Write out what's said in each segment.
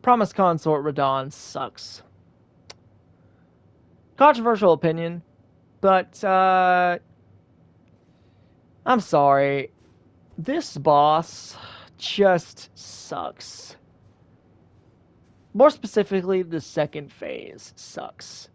Promise Consort Radahn sucks. Controversial opinion, but I'm sorry. This boss just sucks. More specifically, the second phase sucks.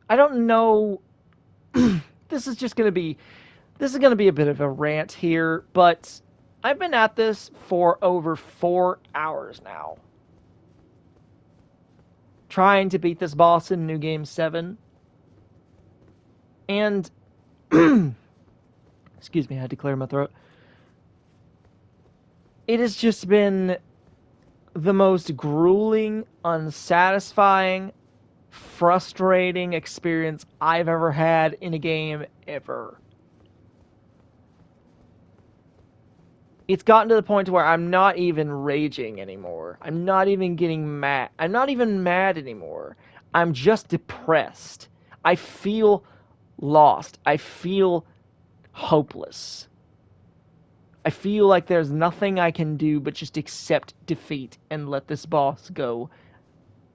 I don't know. This is gonna be a bit of a rant here, but I've been at this for over 4 hours now, trying to beat this boss in New Game 7, and excuse me, I had to clear my throat. It has just been the most grueling, unsatisfying, frustrating experience I've ever had in a game ever. It's gotten to the point where I'm not even raging anymore. I'm not even getting mad. I'm not even mad anymore. I'm just depressed. I feel lost. I feel hopeless. I feel like there's nothing I can do but just accept defeat and let this boss go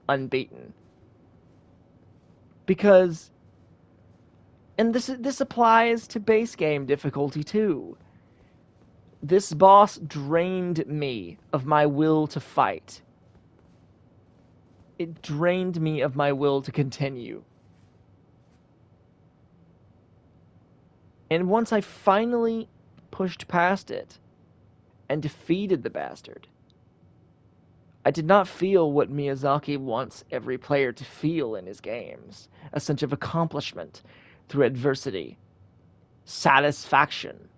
unbeaten. Because, and this applies to base game difficulty too. This boss drained me of my will to fight. It drained me of my will to continue. And once I finally pushed past it and defeated the bastard, I did not feel what Miyazaki wants every player to feel in his games, a sense of accomplishment through adversity, satisfaction.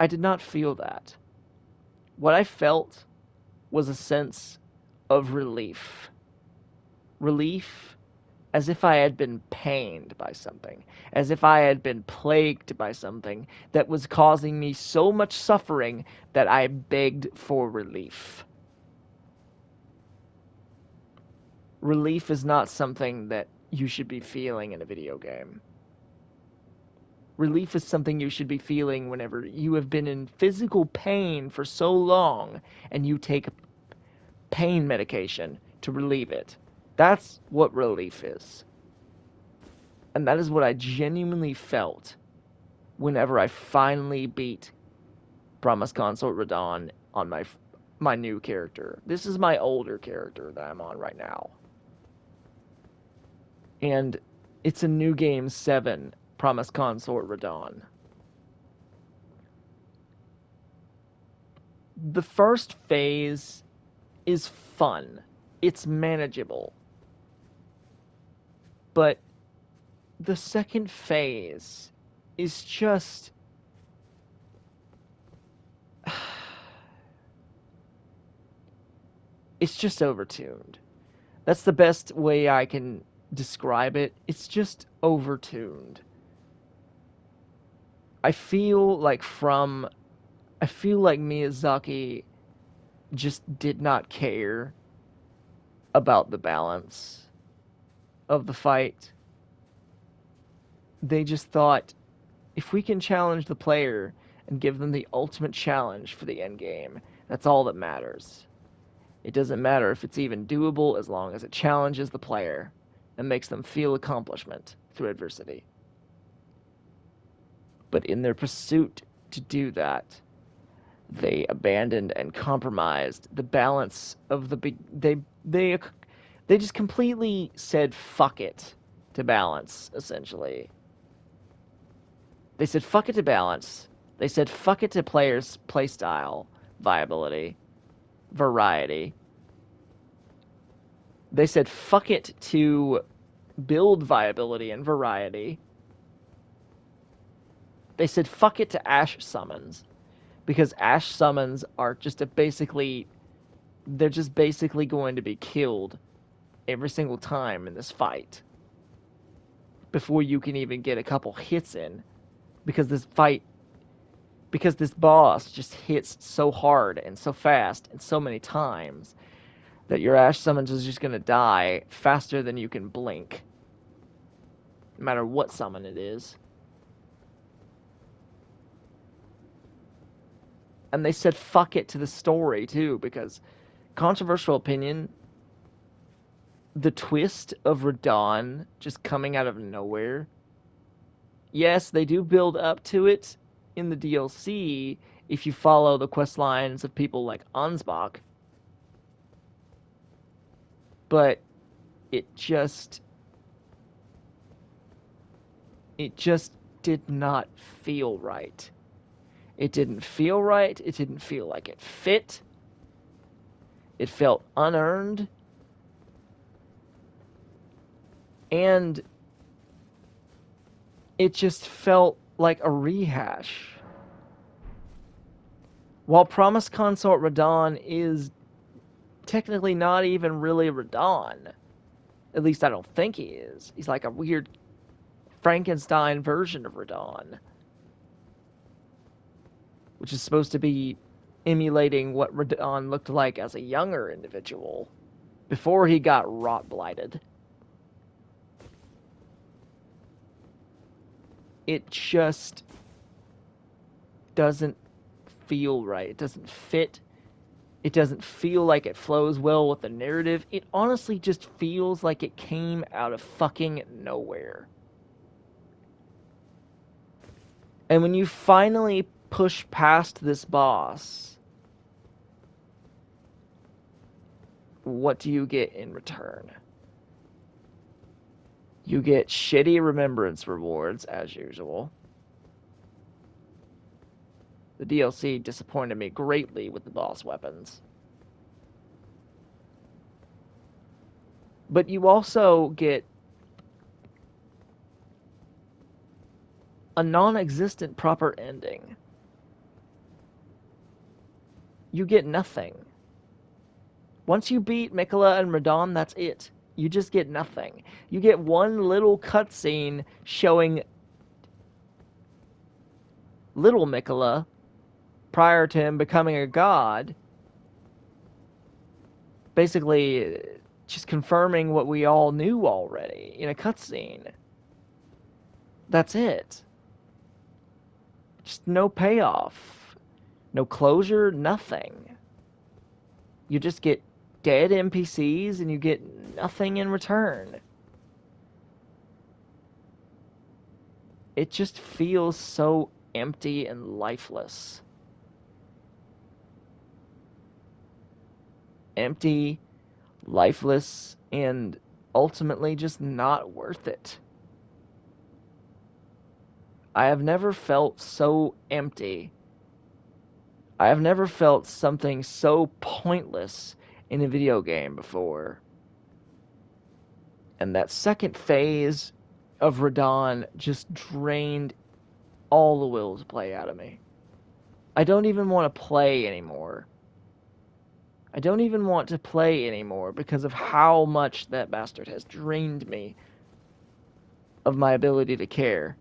I did not feel that. What I felt was a sense of relief. Relief as if I had been pained by something, as if I had been plagued by something that was causing me so much suffering that I begged for relief. Relief is not something that you should be feeling in a video game. Relief is something you should be feeling whenever you have been in physical pain for so long and you take pain medication to relieve it. That's what relief is. And that is what I genuinely felt whenever I finally beat Promise Consort Radahn on my new character. This is my older character that I'm on right now. And it's a New Game 7 Promise Consort Radahn. The first phase is fun. It's manageable. But the second phase is just it's just overtuned. That's the best way I can describe it. It's just overtuned. I feel like Miyazaki just did not care about the balance of the fight. They just thought, if we can challenge the player and give them the ultimate challenge for the end game, that's all that matters. It doesn't matter if it's even doable as long as it challenges the player and makes them feel accomplishment through adversity. But in their pursuit to do that, they abandoned and compromised the balance of they just completely said fuck it to balance, essentially. They said fuck it to balance. They said fuck it to players' playstyle, viability, variety. They said fuck it to build viability and variety. They said fuck it to Ash summons, because Ash summons are just they're just basically going to be killed every single time in this fight before you can even get a couple hits in, because this boss just hits so hard and so fast and so many times that your Ash summons is just going to die faster than you can blink, no matter what summon it is. And they said fuck it to the story too, because controversial opinion, the twist of Radahn just coming out of nowhere. Yes, they do build up to it in the DLC if you follow the quest lines of people like Ansbach, but it just it just did not feel right. It didn't feel right. It didn't feel like it fit. It felt unearned. And it just felt like a rehash. While Promised Consort Radahn is technically not even really Radahn, at least I don't think he is. He's like a weird Frankenstein version of Radahn, which is supposed to be emulating what Radahn looked like as a younger individual before he got rot blighted. It just doesn't feel right. It doesn't fit. It doesn't feel like it flows well with the narrative. It honestly just feels like it came out of fucking nowhere. And when you finally push past this boss, what do you get in return? You get shitty remembrance rewards, as usual. The DLC disappointed me greatly with the boss weapons. But you also get a non-existent proper ending. You get nothing. Once you beat Mikola and Radahn, that's it. You just get nothing. You get one little cutscene showing little Mikola prior to him becoming a god, basically just confirming what we all knew already in a cutscene. That's it. Just no payoff, no closure, nothing. You just get dead NPCs and you get nothing in return. It just feels so empty and lifeless. Empty, lifeless, and ultimately just not worth it. I have never felt so empty. I have never felt something so pointless in a video game before. And that second phase of Radahn just drained all the will to play out of me. I don't even want to play anymore. I don't even want to play anymore because of how much that bastard has drained me of my ability to care.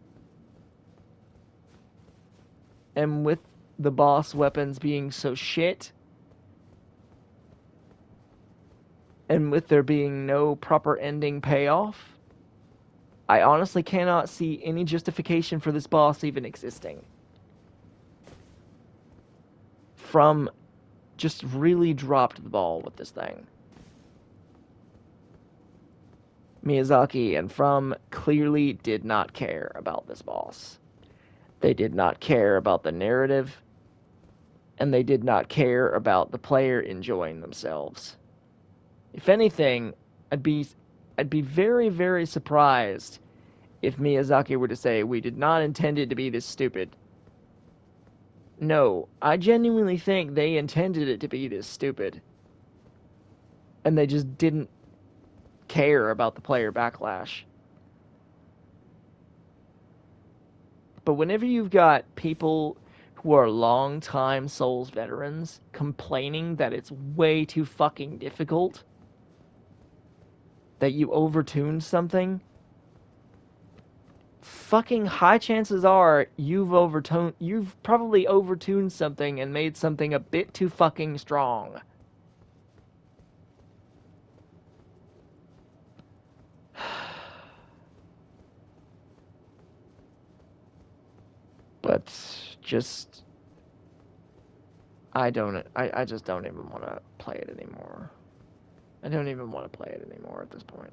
And with the boss weapons being so shit, and with there being no proper ending payoff, I honestly cannot see any justification for this boss even existing. From just really dropped the ball with this thing. Miyazaki and From clearly did not care about this boss. They did not care about the narrative, and they did not care about the player enjoying themselves. If anything, I'd be very, very surprised if Miyazaki were to say, we did not intend it to be this stupid. No, I genuinely think they intended it to be this stupid. And they just didn't care about the player backlash. But whenever you've got people who are long-time Souls veterans complaining that it's way too fucking difficult, that you overtuned something, fucking high chances are you've probably overtuned something and made something a bit too fucking strong. But just I just don't even want to play it anymore. I don't even want to play it anymore at this point.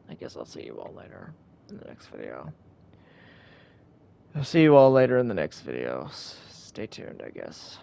I guess I'll see you all later in the next video. I'll see you all later in the next video. Stay tuned, I guess.